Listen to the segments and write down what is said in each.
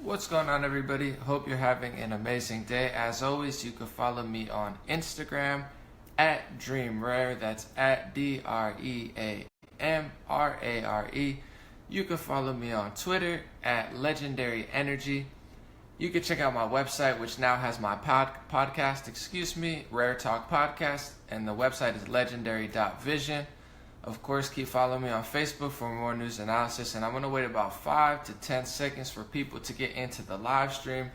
What's going on, everybody? Hope you're having an amazing day. As always, you can follow me on Instagram at DreamRare. That's at DreamRare. You can follow me on Twitter at Legendary Energy. You can check out my website, which now has my podcast, Rare Talk Podcast, and the website is legendary.vision. Of course, keep following me on Facebook for more news analysis, and I'm going to wait about 5 to 10 seconds for people to get into the live stream.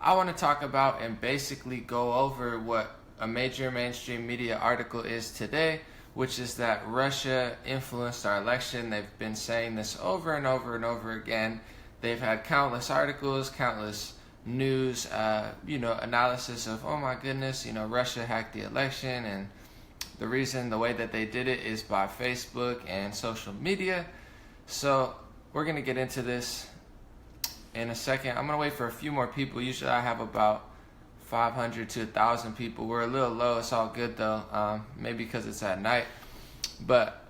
I want to talk about and basically go over what a major mainstream media article is today, which is that Russia influenced our election. They've been saying this over and over and over again. They've had countless articles, countless news, analysis of, oh my goodness, Russia hacked the election, and the way that they did it is by Facebook and social media. So we're going to get into this in a second. I'm going to wait for a few more people. Usually I have about 500 to 1,000 people. We're a little low. It's all good though. Maybe because it's at night. But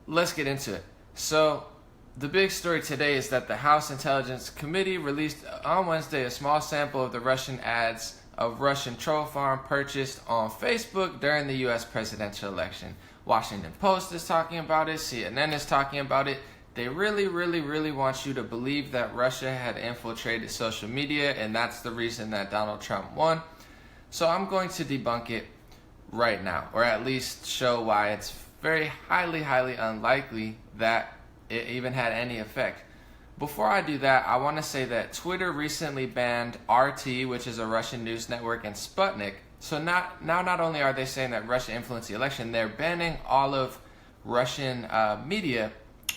let's get into it. So the big story today is that the House Intelligence Committee released on Wednesday a small sample of the Russian ads of Russian troll farm purchased on Facebook during the U.S. presidential election. Washington Post is talking about it. CNN is talking about it. They really, really, really want you to believe that Russia had infiltrated social media, and that's the reason that Donald Trump won. So I'm going to debunk it right now, or at least show why it's very highly, highly unlikely that it even had any effect. Before I do that, I want to say that Twitter recently banned RT, which is a Russian news network, and Sputnik. So not only are they saying that Russia influenced the election, they're banning all of Russian media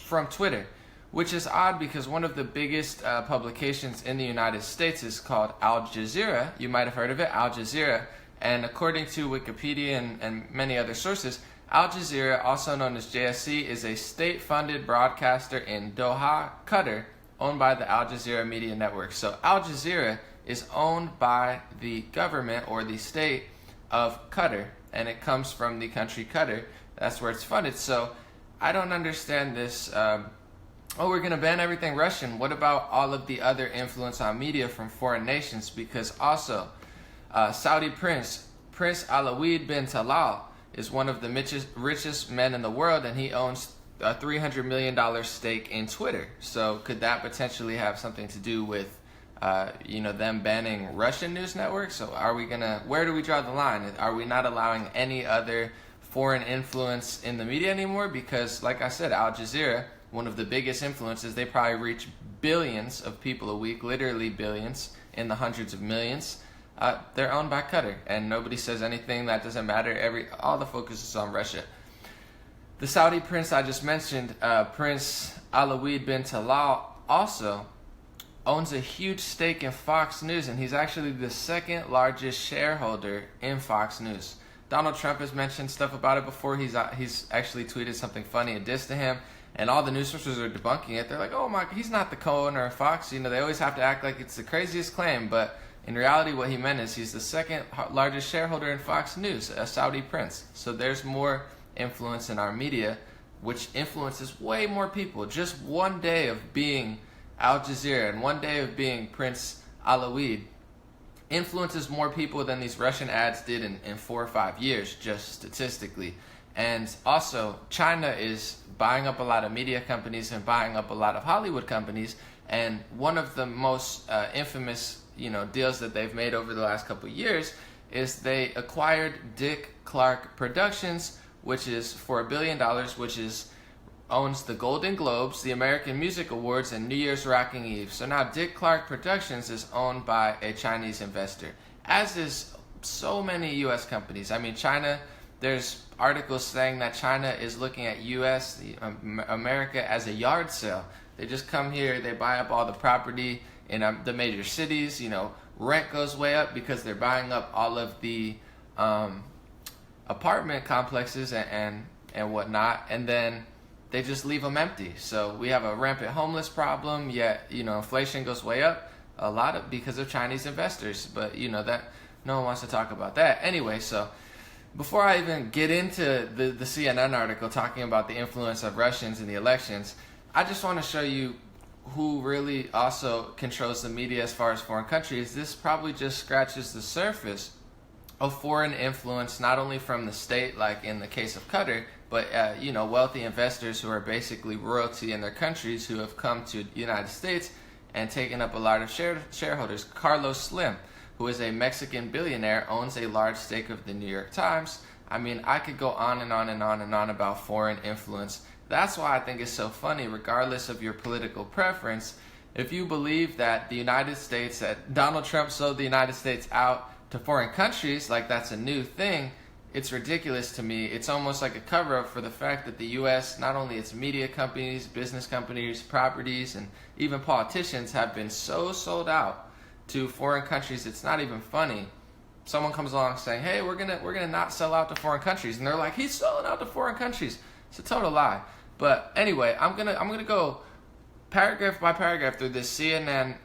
from Twitter, which is odd because one of the biggest publications in the United States is called Al Jazeera. You might have heard of it, Al Jazeera. And according to Wikipedia and many other sources, Al Jazeera, also known as JSC, is a state-funded broadcaster in Doha, Qatar, owned by the Al Jazeera Media Network. So Al Jazeera is owned by the government or the state of Qatar, and it comes from the country Qatar. That's where it's funded. So I don't understand this. We're going to ban everything Russian. What about all of the other influence on media from foreign nations? Because also, Saudi Prince Alawid bin Talal is one of the richest men in the world, and he owns a $300 million stake in Twitter. So could that potentially have something to do with, them banning Russian news networks? So where do we draw the line? Are we not allowing any other foreign influence in the media anymore? Because like I said, Al Jazeera, one of the biggest influences, they probably reach billions of people a week, literally billions, in the hundreds of millions. They're owned by Qatar, and nobody says anything. That doesn't matter. All the focus is on Russia. The Saudi prince I just mentioned, Prince Alawid bin Talal, also owns a huge stake in Fox News, and he's actually the second largest shareholder in Fox News. Donald Trump has mentioned stuff about it before. He's actually tweeted something funny and dissed to him, and all the news sources are debunking it. They're like, oh my, he's not the co-owner of Fox. They always have to act like it's the craziest claim, but in reality, what he meant is he's the second largest shareholder in Fox News, a Saudi prince. So there's more influence in our media, which influences way more people. Just one day of being Al Jazeera and one day of being Prince Alawid influences more people than these Russian ads did in 4 or 5 years, just statistically. And also, China is buying up a lot of media companies and buying up a lot of Hollywood companies. And one of the most infamous deals that they've made over the last couple of years is they acquired Dick Clark Productions, which is for $1 billion, which owns the Golden Globes, the American Music Awards, and New Year's Rocking Eve. So now Dick Clark Productions is owned by a Chinese investor, as is so many U.S. companies. I mean, China, there's articles saying that China is looking at America as a yard sale. They just come here, they buy up all the property in the major cities. Rent goes way up because they're buying up all of the apartment complexes and whatnot, and then they just leave them empty. So we have a rampant homeless problem, yet inflation goes way up a lot because of Chinese investors. But that no one wants to talk about that anyway. So before I even get into the CNN article talking about the influence of Russians in the elections, I just want to show you who really also controls the media as far as foreign countries, this probably just scratches the surface of foreign influence, not only from the state, like in the case of Qatar, but wealthy investors who are basically royalty in their countries who have come to the United States and taken up a lot of shareholders. Carlos Slim, who is a Mexican billionaire, owns a large stake of the New York Times. I mean, I could go on and on and on and on about foreign influence. That's why I think it's so funny, regardless of your political preference, if you believe that the United States, that Donald Trump sold the United States out to foreign countries, like that's a new thing, it's ridiculous to me. It's almost like a cover-up for the fact that the U.S., not only its media companies, business companies, properties, and even politicians have been so sold out to foreign countries, it's not even funny. Someone comes along saying, hey, we're gonna not sell out to foreign countries, and they're like, he's selling out to foreign countries. It's a total lie. But anyway, I'm gonna go paragraph by paragraph through this CNN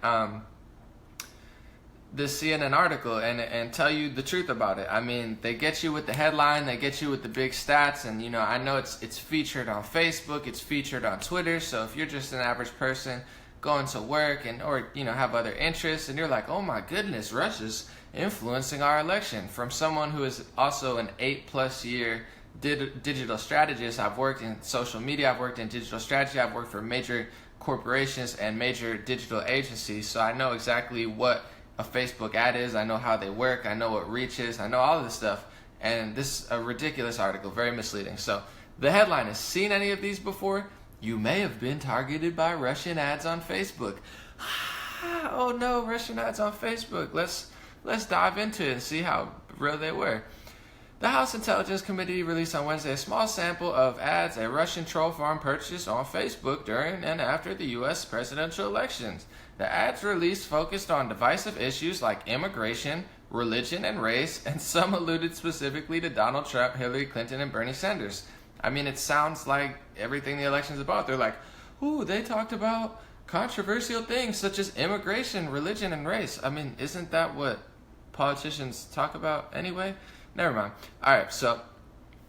article and tell you the truth about it. I mean, they get you with the headline, they get you with the big stats, and I know it's featured on Facebook, it's featured on Twitter. So if you're just an average person going to work or have other interests, and you're like, oh my goodness, Russia's influencing our election, from someone who is also an 8+ year digital strategist. I've worked in social media, I've worked in digital strategy, I've worked for major corporations and major digital agencies, so I know exactly what a Facebook ad is, I know how they work, I know what reach is, I know all of this stuff, and this is a ridiculous article, very misleading. So the headline is, seen any of these before? You may have been targeted by Russian ads on Facebook. Oh no, Russian ads on Facebook. Let's dive into it and see how real they were. The House Intelligence Committee released on Wednesday a small sample of ads a Russian troll farm purchased on Facebook during and after the U.S. presidential elections. The ads released focused on divisive issues like immigration, religion, and race, and some alluded specifically to Donald Trump, Hillary Clinton, and Bernie Sanders. I mean, it sounds like everything the election's about. They're like, ooh, they talked about controversial things such as immigration, religion, and race. I mean, isn't that what politicians talk about anyway? Never mind. Alright, so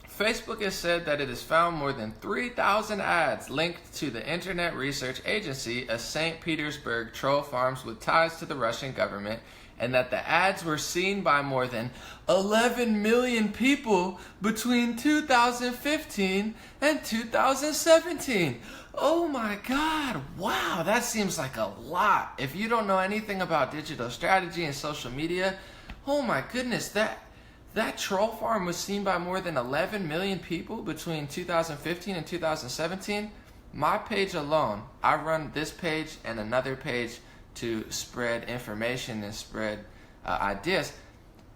Facebook has said that it has found more than 3,000 ads linked to the Internet Research Agency, a St. Petersburg troll farms with ties to the Russian government, and that the ads were seen by more than 11 million people between 2015 and 2017. Oh my God, wow, that seems like a lot. If you don't know anything about digital strategy and social media, oh my goodness, that troll farm was seen by more than 11 million people between 2015 and 2017. My page alone, I run this page and another page to spread information and spread ideas.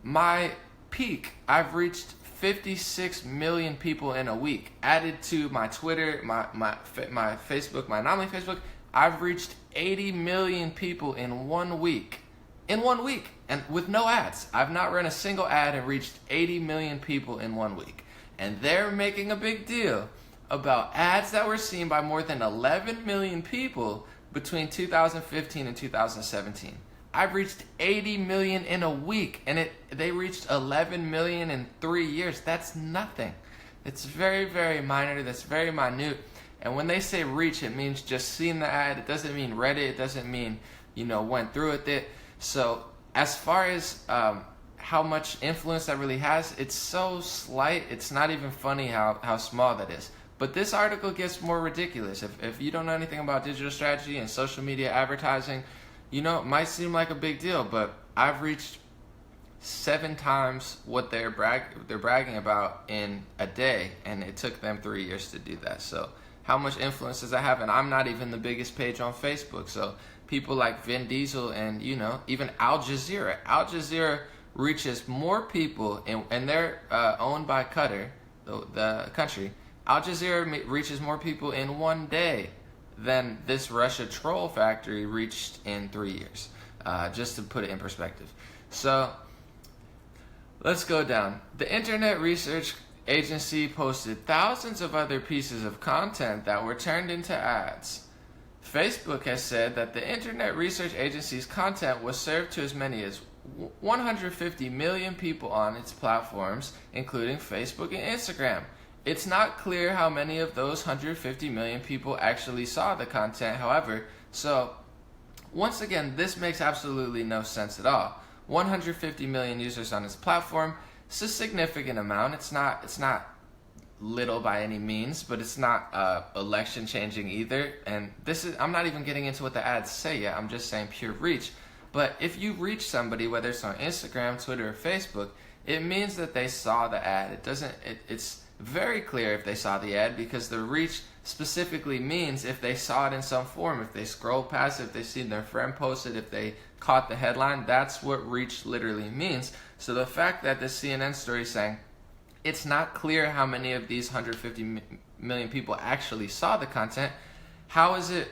My peak, I've reached 56 million people in a week. Added to my Twitter, my Facebook, my anomaly Facebook, I've reached 80 million people in 1 week. In 1 week, and with no ads. I've not run a single ad and reached 80 million people in 1 week. And they're making a big deal about ads that were seen by more than 11 million people between 2015 and 2017. I've reached 80 million in a week, and they reached 11 million in 3 years. That's nothing. It's very, very minor. That's very minute. And when they say reach, it means just seeing the ad. It doesn't mean read it. It doesn't mean, went through with it. So as far as how much influence that really has, it's so slight, it's not even funny how small that is. But this article gets more ridiculous. If you don't know anything about digital strategy and social media advertising, it might seem like a big deal, but I've reached 7 times what they're bragging about in a day, and it took them 3 years to do that. So how much influence does that have? And I'm not even the biggest page on Facebook, so people like Vin Diesel and, even Al Jazeera. Al Jazeera reaches more people, and they're owned by Qatar, the country. Al Jazeera reaches more people in 1 day than this Russia troll factory reached in 3 years, just to put it in perspective. So let's go down. The Internet Research Agency posted thousands of other pieces of content that were turned into ads. Facebook has said that the Internet Research Agency's content was served to as many as 150 million people on its platforms, including Facebook and Instagram. It's not clear how many of those 150 million people actually saw the content. However, So once again, this makes absolutely no sense at all. 150 million users on his platform. It's a significant amount. It's not little by any means, but it's not election changing either. And I'm not even getting into what the ads say yet. I'm just saying pure reach. But if you reach somebody, whether it's on Instagram, Twitter, or Facebook, it means that they saw the ad. It's very clear if they saw the ad, because the reach specifically means if they saw it in some form, if they scrolled past it, if they seen their friend post it, if they caught the headline. That's what reach literally means. So the fact that the CNN story is saying it's not clear how many of these 150 million people actually saw the content, how is it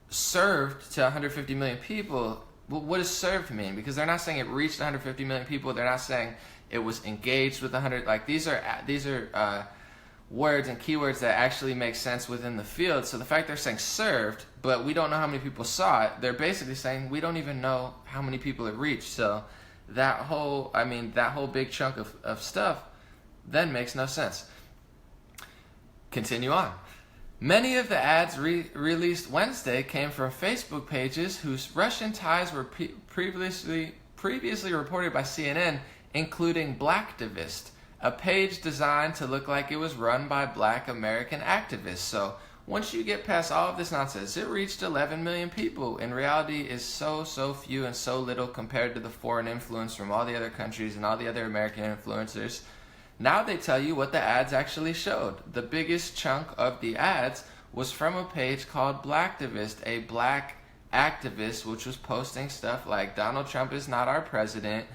served to 150 million people? Well, what does served mean? Because they're not saying it reached 150 million people. They're not saying it was engaged with 100. Like, these are words and keywords that actually make sense within the field. So the fact they're saying served, but we don't know how many people saw it, they're basically saying we don't even know how many people it reached. So that whole big chunk of stuff then makes no sense. Continue on. Many of the ads released Wednesday came from Facebook pages whose Russian ties were previously reported by CNN, including Blacktivist, a page designed to look like it was run by Black American activists. So once you get past all of this nonsense, it reached 11 million people. In reality, is so few and so little compared to the foreign influence from all the other countries and all the other American influencers. Now they tell you what the ads actually showed. The biggest chunk of the ads was from a page called Blacktivist, a black activist which was posting stuff like Donald Trump is not our president,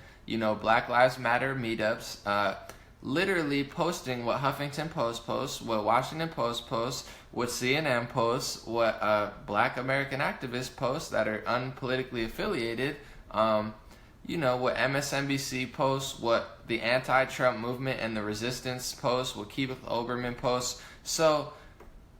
Black Lives Matter meetups, literally posting what Huffington Post posts, what Washington Post posts, what CNN posts, what Black American activists post that are unpolitically affiliated, what MSNBC posts, what the anti-Trump movement and the resistance posts, what Keith Olbermann posts. So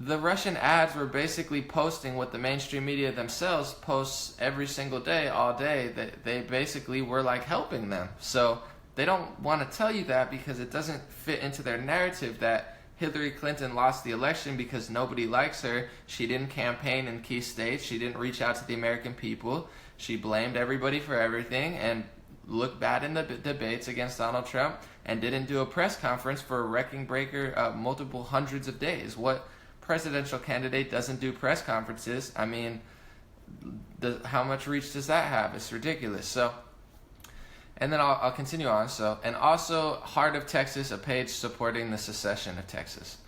the Russian ads were basically posting what the mainstream media themselves posts every single day, all day. They basically were like helping them. So they don't want to tell you that because it doesn't fit into their narrative that Hillary Clinton lost the election because nobody likes her. She didn't campaign in key states. She didn't reach out to the American people. She blamed everybody for everything and looked bad in the debates against Donald Trump and didn't do a press conference for a wrecking breaker multiple hundreds of days. What presidential candidate doesn't do press conferences? I mean, how much reach does that have? It's ridiculous. So, and then I'll continue on. So, and also Heart of Texas, a page supporting the secession of Texas.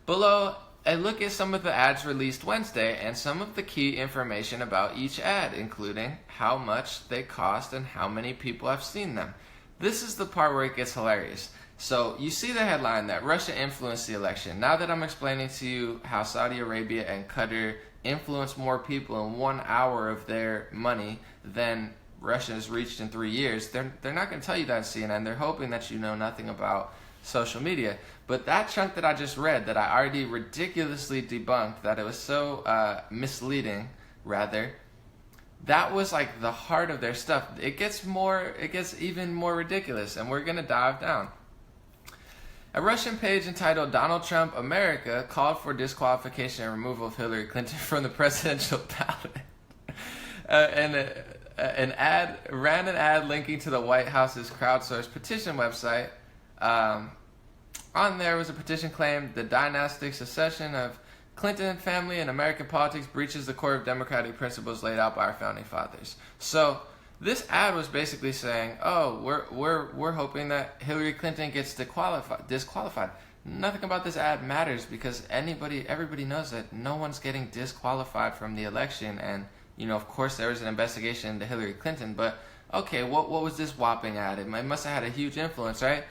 Below, a look at some of the ads released Wednesday and some of the key information about each ad, including how much they cost and how many people have seen them. This is the part where it gets hilarious. So you see the headline that Russia influenced the election. Now that I'm explaining to you how Saudi Arabia and Qatar influenced more people in 1 hour of their money than Russia has reached in 3 years, they're not going to tell you that on CNN. They're hoping that you know nothing about social media. But that chunk that I just read, that I already ridiculously debunked, that it was so misleading, rather, that was like the heart of their stuff. It gets even more ridiculous, and we're going to dive down. A Russian page entitled Donald Trump America called for disqualification and removal of Hillary Clinton from the presidential ballot. An ad ran an ad linking to the White House's crowdsourced petition website. On there was a petition claimed the dynastic succession of Clinton family in American politics breaches the core of democratic principles laid out by our founding fathers. So this ad was basically saying, "Oh, we're hoping that Hillary Clinton gets disqualified." Nothing about this ad matters because everybody knows that no one's getting disqualified from the election. And of course, there was an investigation into Hillary Clinton. But okay, what was this whopping ad? It must have had a huge influence, right?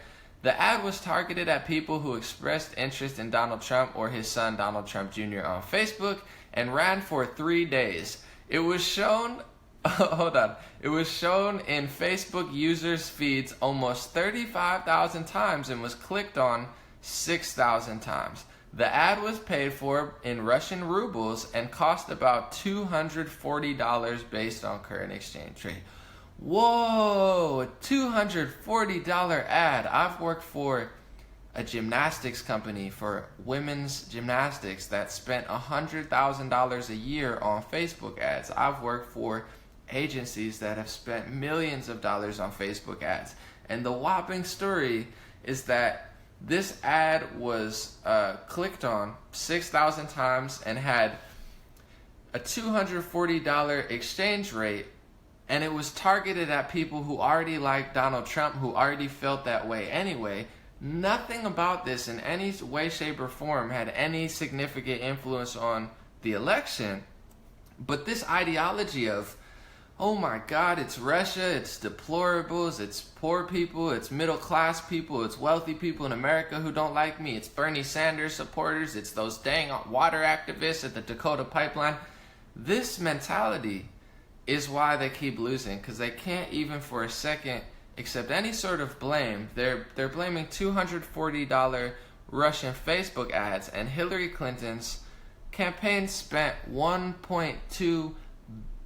The ad was targeted at people who expressed interest in Donald Trump or his son Donald Trump Jr. on Facebook and ran for 3 days. It was shown It was shown in Facebook users' feeds almost 35,000 times and was clicked on 6,000 times. The ad was paid for in Russian rubles and cost about $240 based on current exchange rate. Whoa, $240 ad. I've worked for a gymnastics company for women's gymnastics that spent $100,000 a year on Facebook ads. I've worked for agencies that have spent millions of dollars on Facebook ads. And the whopping story is that this ad was clicked on 6,000 times and had a $240 exchange rate, and it was targeted at people who already liked Donald Trump, who already felt that way anyway. Nothing about this in any way, shape, or form had any significant influence on the election. But this ideology of, oh my God, it's Russia, it's deplorables, it's poor people, it's middle class people, it's wealthy people in America who don't like me, it's Bernie Sanders supporters, it's those dang water activists at the Dakota Pipeline. This mentality is why they keep losing, because they can't even for a second accept any sort of blame. They're blaming $240 Russian Facebook ads, and Hillary Clinton's campaign spent $1.2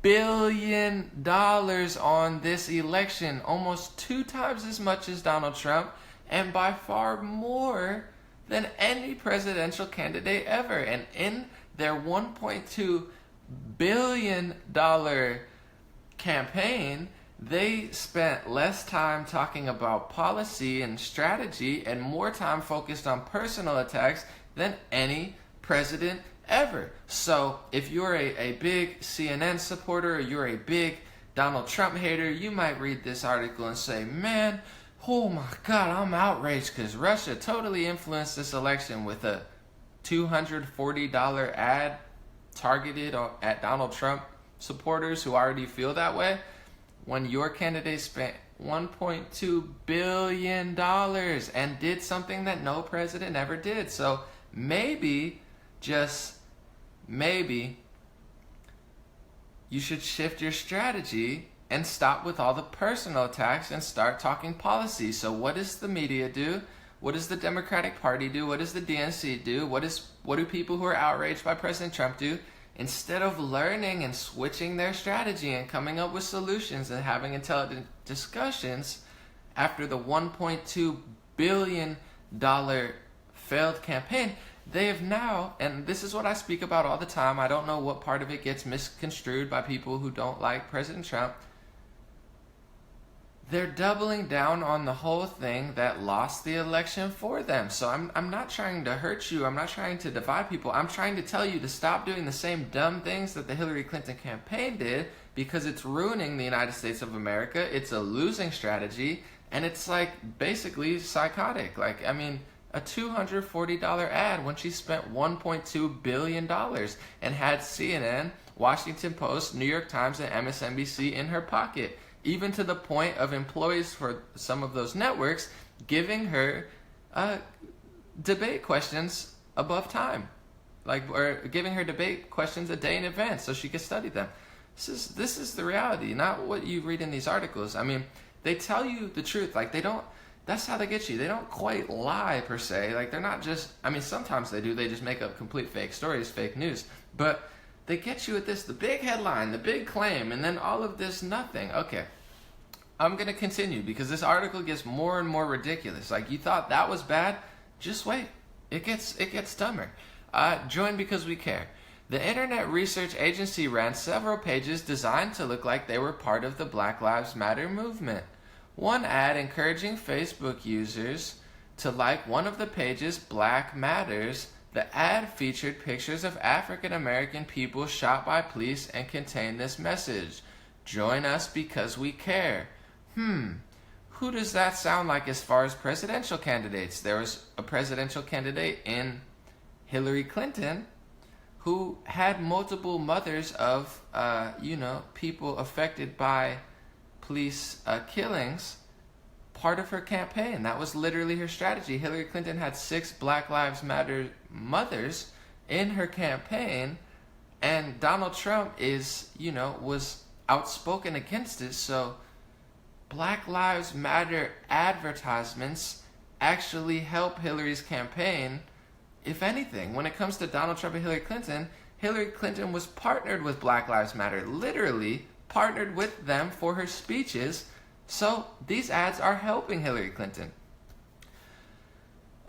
billion on this election, almost 2 times as much as Donald Trump, and by far more than any presidential candidate ever. And in their $1.2 billion campaign, they spent less time talking about policy and strategy and more time focused on personal attacks than any president ever. So if you're a big CNN supporter or you're a big Donald Trump hater, you might read this article and say, man, oh my God, I'm outraged because Russia totally influenced this election with a $240 ad targeted at Donald Trump supporters who already feel that way, when your candidate spent $1.2 billion and did something that no president ever did. So maybe, just maybe, you should shift your strategy and stop with all the personal attacks and start talking policy. So what does the media do? What does the Democratic Party do? What does the DNC do? What do people who are outraged by President Trump do? Instead of learning and switching their strategy and coming up with solutions and having intelligent discussions after the $1.2 billion failed campaign, they have now, and this is what I speak about all the time, I don't know what part of it gets misconstrued by people who don't like President Trump, they're doubling down on the whole thing that lost the election for them. So I'm not trying to hurt you. I'm not trying to divide people. I'm trying to tell you to stop doing the same dumb things that the Hillary Clinton campaign did, because it's ruining the United States of America. It's a losing strategy, and it's like basically psychotic. Like, I mean, a $240 ad when she spent $1.2 billion and had CNN, Washington Post, New York Times, and MSNBC in her pocket. Even to the point of employees for some of those networks giving her debate questions above time, or giving her debate questions a day in advance so she could study them. This is the reality, not what you read in these articles. I mean, they tell you the truth. Like, they don't. That's how they get you. They don't quite lie per se. Like, they're not just. I mean, sometimes they do. They just make up complete fake stories, fake news. But they get you with this, the big headline, the big claim, and then all of this nothing. Okay. I'm going to continue because this article gets more and more ridiculous. Like, you thought that was bad? Just wait. It gets dumber. Join because we care. The Internet Research Agency ran several pages designed to look like they were part of the Black Lives Matter movement. One ad encouraging Facebook users to like one of the pages, Black Matters. The ad featured pictures of African American people shot by police and contained this message: join us because we care. Who does that sound like as far as presidential candidates? There was a presidential candidate in Hillary Clinton who had multiple mothers of, people affected by police killings, part of her campaign. That was literally her strategy. Hillary Clinton had 6 Black Lives Matter mothers in her campaign, and Donald Trump was outspoken against it. So Black Lives Matter advertisements actually help Hillary's campaign. If anything, when it comes to Donald Trump and Hillary Clinton was partnered with Black Lives Matter, literally partnered with them for her speeches. So these ads are helping Hillary Clinton.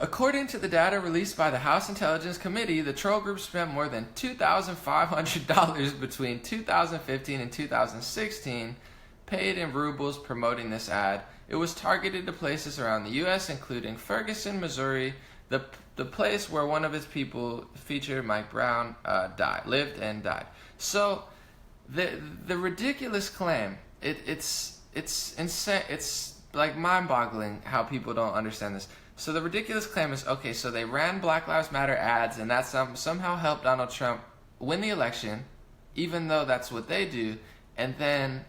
According to the data released by the House Intelligence Committee, the troll group spent more than $2,500 between 2015 and 2016 paid in rubles promoting this ad. It was targeted to places around the U.S., including Ferguson, Missouri, the place where one of its people, featured Mike Brown, lived and died. So the ridiculous claim, it's insane. It's like mind-boggling how people don't understand this. So the ridiculous claim is, okay, so they ran Black Lives Matter ads, and that somehow helped Donald Trump win the election, even though that's what they do. And then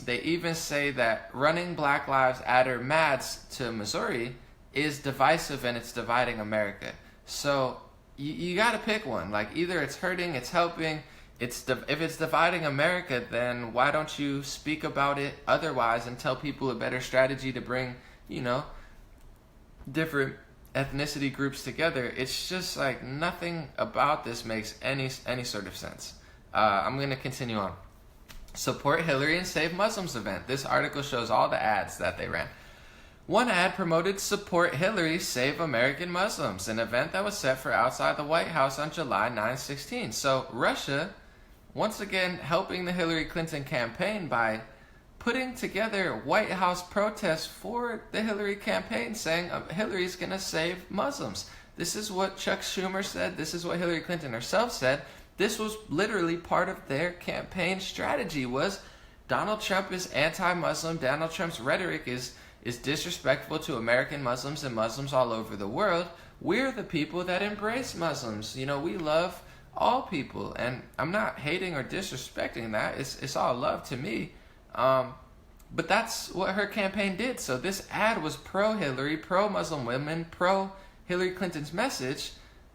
they even say that running Black Lives Matter ads to Missouri is divisive and it's dividing America. So you got to pick one. Like, either it's hurting, it's helping. If it's dividing America, then why don't you speak about it otherwise and tell people a better strategy to bring, different ethnicity groups together? It's just like nothing about this makes any sort of sense. I'm going to continue on. Support Hillary and Save Muslims event. This article shows all the ads that they ran. One ad promoted Support Hillary, Save American Muslims, an event that was set for outside the White House on July 9/16. So Russia, once again, helping the Hillary Clinton campaign by putting together White House protests for the Hillary campaign, saying Hillary's going to save Muslims. This is what Chuck Schumer said. This is what Hillary Clinton herself said. This was literally part of their campaign strategy, was Donald Trump is anti-Muslim. Donald Trump's rhetoric is disrespectful to American Muslims and Muslims all over the world. We're the people that embrace Muslims. We love all people. And I'm not hating or disrespecting that. It's all love to me. But that's what her campaign did. So this ad was pro-Hillary, pro-Muslim women, pro-Hillary Clinton's message.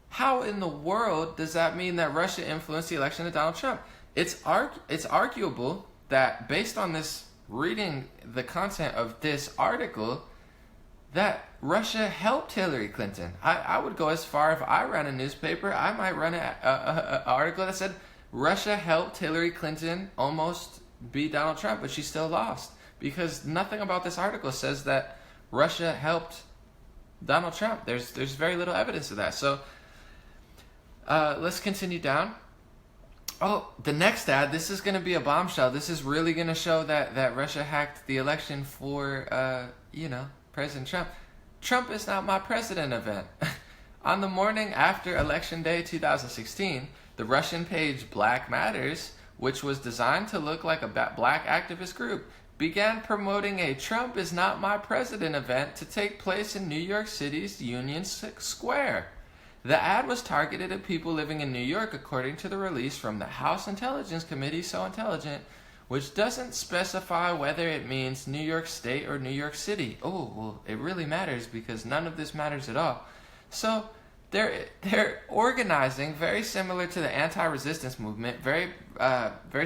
How in the world does that mean that Russia influenced the election of Donald Trump? It's arguable that based on this, reading the content of this article, that Russia helped Hillary Clinton. I would go as far, if I ran a newspaper, I might run an article that said Russia helped Hillary Clinton almost beat Donald Trump, but she still lost. Because nothing about this article says that Russia helped Donald Trump. There's very little evidence of that. So let's continue down. Oh, the next ad, this is going to be a bombshell. This is really going to show that Russia hacked the election for, President Trump. Trump is not my president event. On the morning after Election Day 2016, the Russian page Black Matters, which was designed to look like a black activist group, began promoting a Trump is not my president event to take place in New York City's Union Square. The ad was targeted at people living in New York, according to the release from the House Intelligence Committee, so intelligent, which doesn't specify whether it means New York State or New York City. Oh, well, it really matters because none of this matters at all. So they're organizing very similar to the anti-resistance movement, very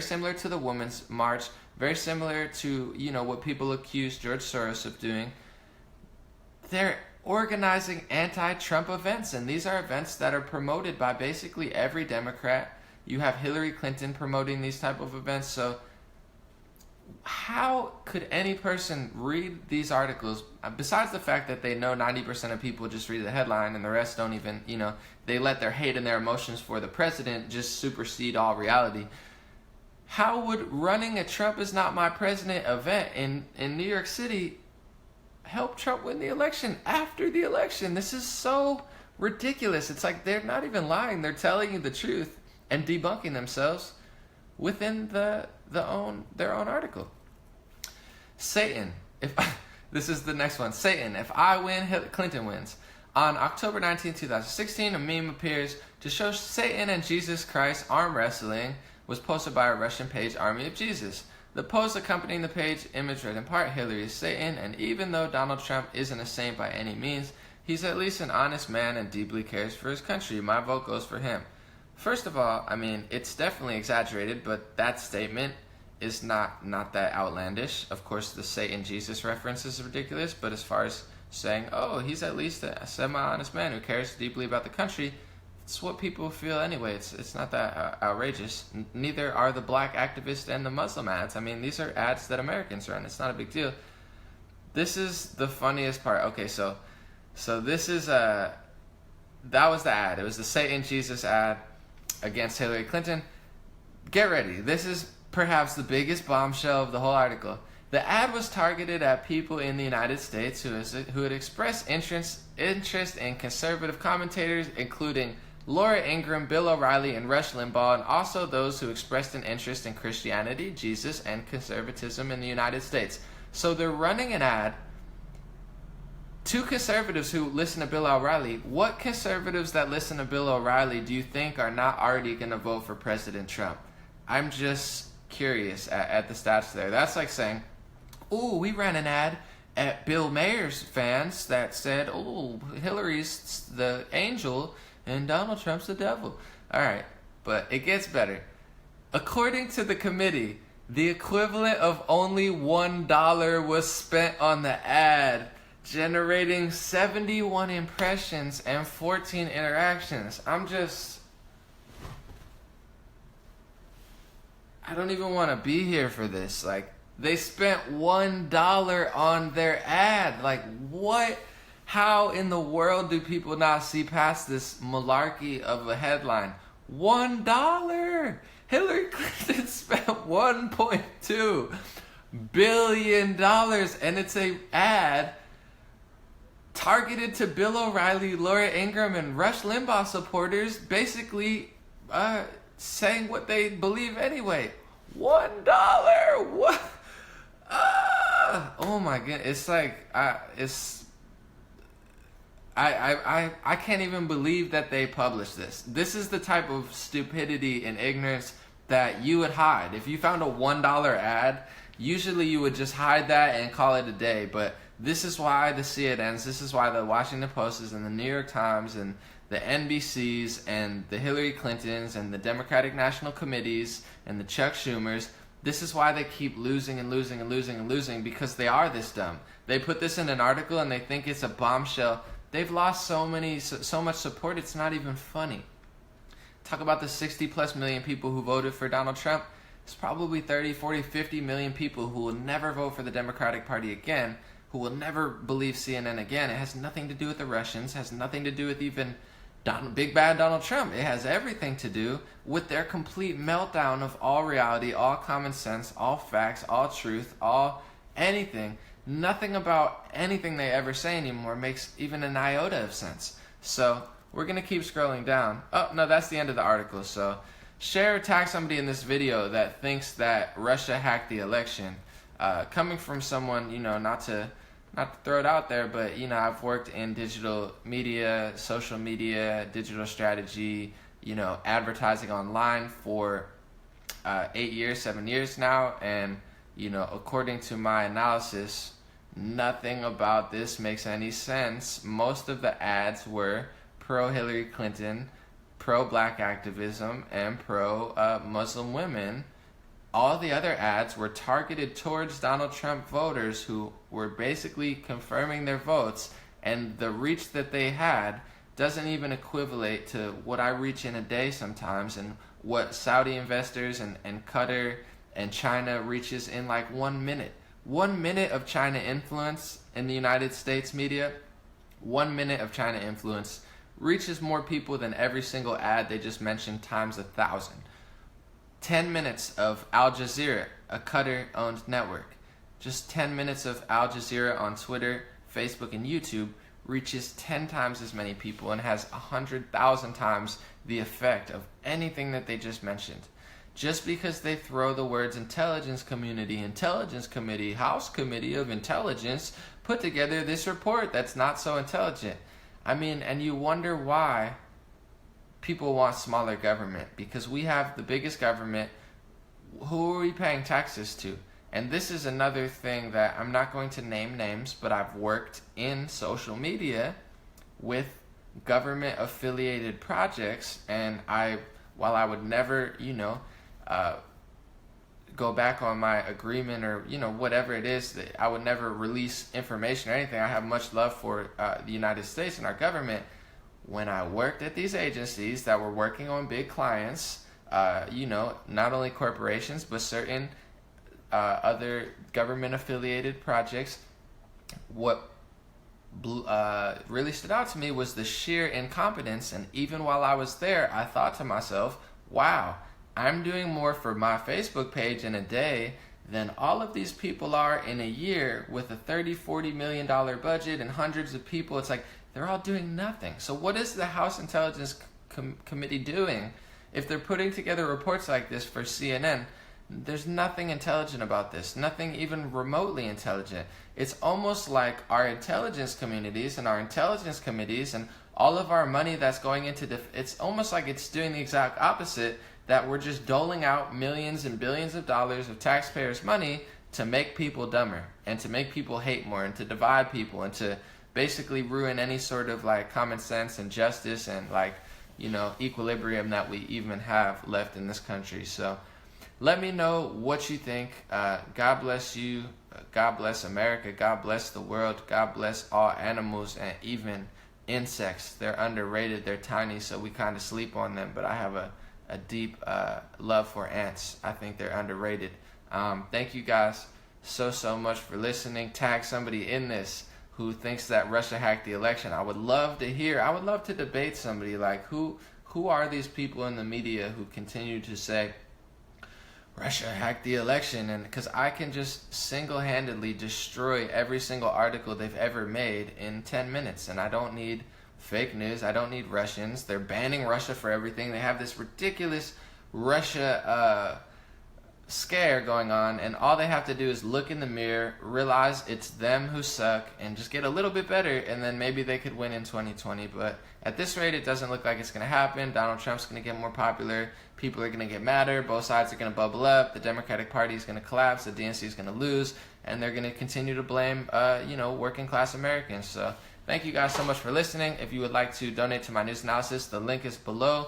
similar to the Women's March, very similar to what people accuse George Soros of doing. They're organizing anti-Trump events, and these are events that are promoted by basically every Democrat. You have Hillary Clinton promoting these type of events. So how could any person read these articles, besides the fact that they know 90% of people just read the headline and the rest don't even, they let their hate and their emotions for the president just supersede all reality? How would running a Trump is not my president event in New York City help Trump win the election after the election? This is so ridiculous. It's like they're not even lying. They're telling you the truth and debunking themselves within their own article. Satan. This is the next one. Satan. If I win, Clinton wins. On October 19, 2016, a meme appears to show Satan and Jesus Christ arm wrestling, was posted by a Russian page, Army of Jesus. The post accompanying the page image read in part, Hillary is Satan, and even though Donald Trump isn't a saint by any means, he's at least an honest man and deeply cares for his country. My vote goes for him. First of all, it's definitely exaggerated, but that statement is not that outlandish. Of course, the Satan-Jesus reference is ridiculous, but as far as saying, he's at least a semi-honest man who cares deeply about the country, it's what people feel anyway. It's not that outrageous. Neither are the black activists and the Muslim ads. These are ads that Americans run. It's not a big deal. This is the funniest part. Okay, so So this is that was the ad. It was the Satan Jesus ad against Hillary Clinton. Get ready. This is perhaps the biggest bombshell of the whole article. The ad was targeted at people in the United States who had expressed interest in conservative commentators, including Laura Ingraham, Bill O'Reilly, and Rush Limbaugh, and also those who expressed an interest in Christianity, Jesus, and conservatism in the United States. So they're running an ad to conservatives who listen to Bill O'Reilly. What conservatives that listen to Bill O'Reilly do you think are not already going to vote for President Trump? I'm just curious at the stats there. That's like saying, ooh, we ran an ad at Bill Mayer's fans that said, ooh, Hillary's the angel and Donald Trump's the devil. All right, but it gets better. According to the committee, the equivalent of only $1 was spent on the ad, generating 71 impressions and 14 interactions. I don't even want to be here for this. Like, they spent $1 on their ad. Like, what? How in the world do people not see past this malarkey of a headline? $1! Hillary Clinton spent $1.2 billion, and it's a ad targeted to Bill O'Reilly, Laura Ingraham, and Rush Limbaugh supporters, basically saying what they believe anyway. $1! What? Oh my god! It's like I can't even believe that they published this. This is the type of stupidity and ignorance that you would hide. If you found a $1 ad, usually you would just hide that and call it a day. But this is why the CNNs, this is why the Washington Posts and the New York Times and the NBCs and the Hillary Clintons and the Democratic National Committees and the Chuck Schumers, this is why they keep losing and losing and losing and losing, because they are this dumb. They put this in an article and they think it's a bombshell. They've lost so much support, it's not even funny. Talk about the 60 plus million people who voted for Donald Trump. It's probably 30, 40, 50 million people who will never vote for the Democratic Party again, who will never believe CNN again. It has nothing to do with the Russians, has nothing to do with even big bad Donald Trump. It has everything to do with their complete meltdown of all reality, all common sense, all facts, all truth, all anything. Nothing about anything they ever say anymore makes even an iota of sense. So we're going to keep scrolling down. Oh, no, that's the end of the article. So share or tag somebody in this video that thinks that Russia hacked the election. Coming from someone, not to throw it out there, but, I've worked in digital media, social media, digital strategy, advertising online for 8 years, 7 years now. And, according to my analysis, nothing about this makes any sense. Most of the ads were pro-Hillary Clinton, pro-black activism, and pro-Muslim women. All the other ads were targeted towards Donald Trump voters who were basically confirming their votes, and the reach that they had doesn't even equivalent to what I reach in a day sometimes, and what Saudi investors and Qatar and China reaches in like 1 minute. 1 minute of China influence in the United States media, 1 minute of China influence reaches more people than every single ad they just mentioned times 1,000. 10 minutes of Al Jazeera, a Qatar-owned network. Just 10 minutes of Al Jazeera on Twitter, Facebook, and YouTube reaches 10 times as many people and has 100,000 times the effect of anything that they just mentioned. Just because they throw the words intelligence committee, House Committee of Intelligence put together this report that's not so intelligent. I mean, and you wonder why people want smaller government, because we have the biggest government. Who are we paying taxes to? And this is another thing that I'm not going to name names, but I've worked in social media with government affiliated projects, and while I would never, go back on my agreement or, whatever it is, that I would never release information or anything. I have much love for the United States and our government. When I worked at these agencies that were working on big clients, not only corporations, but certain other government affiliated projects, what really stood out to me was the sheer incompetence. And even while I was there, I thought to myself, wow, I'm doing more for my Facebook page in a day than all of these people are in a year with a $30-40 million budget and hundreds of people. It's like they're all doing nothing. So what is the House Intelligence Committee doing if they're putting together reports like this for CNN? There's nothing intelligent about this, nothing even remotely intelligent. It's almost like our intelligence communities and our intelligence committees and all of our money that's going into it's almost like it's doing the exact opposite, that we're just doling out millions and billions of dollars of taxpayers' money to make people dumber and to make people hate more and to divide people and to basically ruin any sort of like common sense and justice and like, equilibrium that we even have left in this country. So let me know what you think. God bless you. God bless America. God bless the world. God bless all animals and even insects. They're underrated. They're tiny, so we kind of sleep on them. But I have a deep love for ants. I think they're underrated. Thank you guys so much for listening. Tag somebody in this who thinks that Russia hacked the election. I would love to debate somebody like who are these people in the media who continue to say Russia hacked the election, and because I can just single-handedly destroy every single article they've ever made in 10 minutes, and I don't need fake news. I don't need Russians. They're banning Russia for everything. They have this ridiculous Russia scare going on, and all they have to do is look in the mirror, realize it's them who suck, and just get a little bit better, and then maybe they could win in 2020. But at this rate, it doesn't look like it's going to happen. Donald Trump's going to get more popular. People are going to get madder. Both sides are going to bubble up. The Democratic Party is going to collapse. The DNC is going to lose, and they're going to continue to blame, working class Americans. So thank you guys so much for listening. If you would like to donate to my news analysis, the link is below.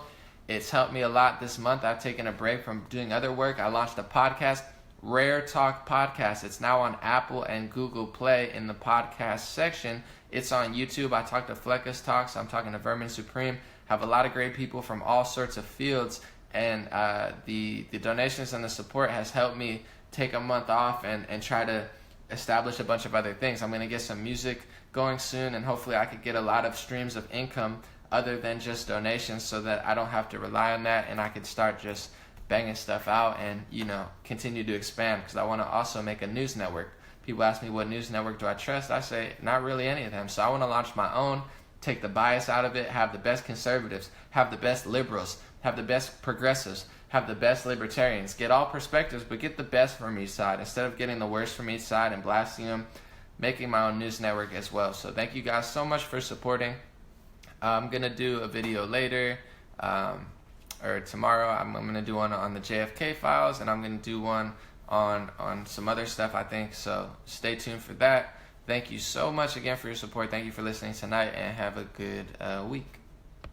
It's helped me a lot this month. I've taken a break from doing other work. I launched a podcast, Rare Talk Podcast. It's now on Apple and Google Play in the podcast section. It's on YouTube. I talk to Fleckus Talks. I'm talking to Vermin Supreme. Have a lot of great people from all sorts of fields. And the donations and the support has helped me take a month off and try to establish a bunch of other things. I'm going to get some music going soon, and hopefully I could get a lot of streams of income other than just donations so that I don't have to rely on that, and I could start just banging stuff out and, continue to expand, because I want to also make a news network. People ask me, what news network do I trust? I say, not really any of them. So I want to launch my own, take the bias out of it, have the best conservatives, have the best liberals, have the best progressives, have the best libertarians, get all perspectives, but get the best from each side instead of getting the worst from each side and blasting them, making my own news network as well. So thank you guys so much for supporting. I'm going to do a video later, or tomorrow. I'm going to do one on the JFK files, and I'm going to do one on some other stuff, I think. So stay tuned for that. Thank you so much again for your support. Thank you for listening tonight, and have a good week.